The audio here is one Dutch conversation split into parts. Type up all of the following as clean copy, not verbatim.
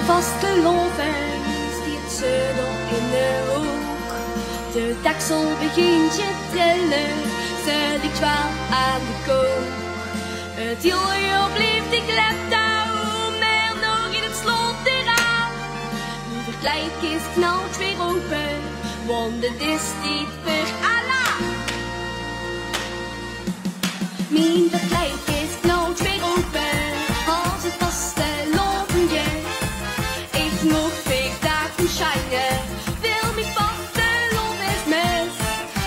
vaste lovens die het zeulen in de hoek. De deksel begint te trillen, ze ligt wel aan de kook. Het hele blijft ik let maar nog in het slot eraan. Nu de kleidkist knalt weer open, want het is niet voor Allah. Mijn verkleidkist knalt weer open, als het vaste lovenje. Ik moet weer daar gaan schijnen, wil mijn vaste lovens mis.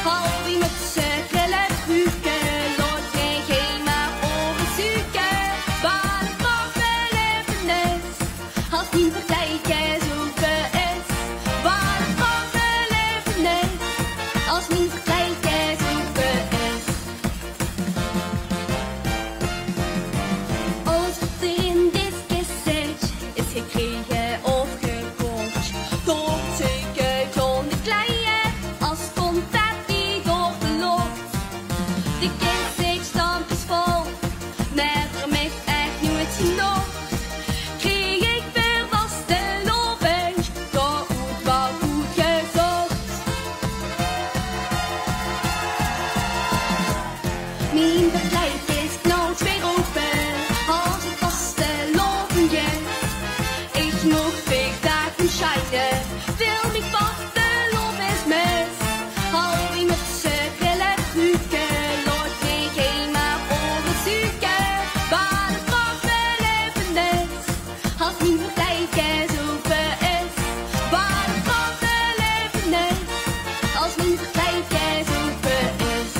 Al die mutsen, grillen, ruken, laat mij geen maar oren zoeken. Waar het vastbeleven is, als mijn verkleidkist open is. Waar het vastbeleven is, als mijn verkleidkist open is. Als het in dit kist zit, is gekregen of gekocht. Toch zeker van de kleien, als confetti door de lucht. De kist zit stampjes vol, maar er mist echt nooit genoeg. Kreeg ik weer vaste lovens, dat wordt wel goed gezocht. Mijn verkleidkist knalt weer open, als het vaste lovenje. Ik moet weer daar gaan schijnen, wil mijn vaste lovens mis. Al die mutsen, grillen, ruken, laat mij geen maar oren zoeken. Waar het vastbeleven is, als mijn verkleidkist open is. Waar het vastbeleven is, als mijn verkleidkist open is.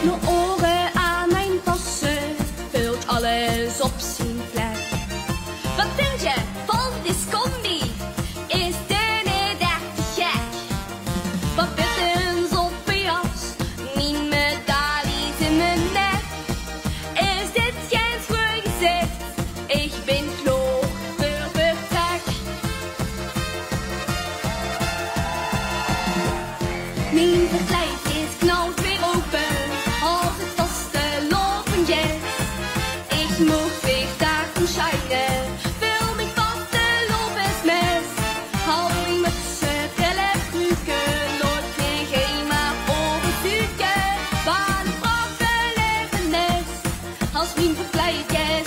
Mijn oren aan mijn tassen, vult alles op zijn plek. Wat vind je van die combi? Is dit niet echt te gek? Wat buttons op mijn jas, mijn medailles in mijn nek. Is dit geen schoon gezicht? Ik ben klaar voor vertrek. Mijn verkleidkist knalt weer open, als het vaste lovenje. Ik moet weer daar gaan schijnen, wil mijn vaste lovens mis. Al die mutsen, grillen, ruken, laat mij geen maar oren zoeken. Waar het vastbeleven is, als mijn verkleidkist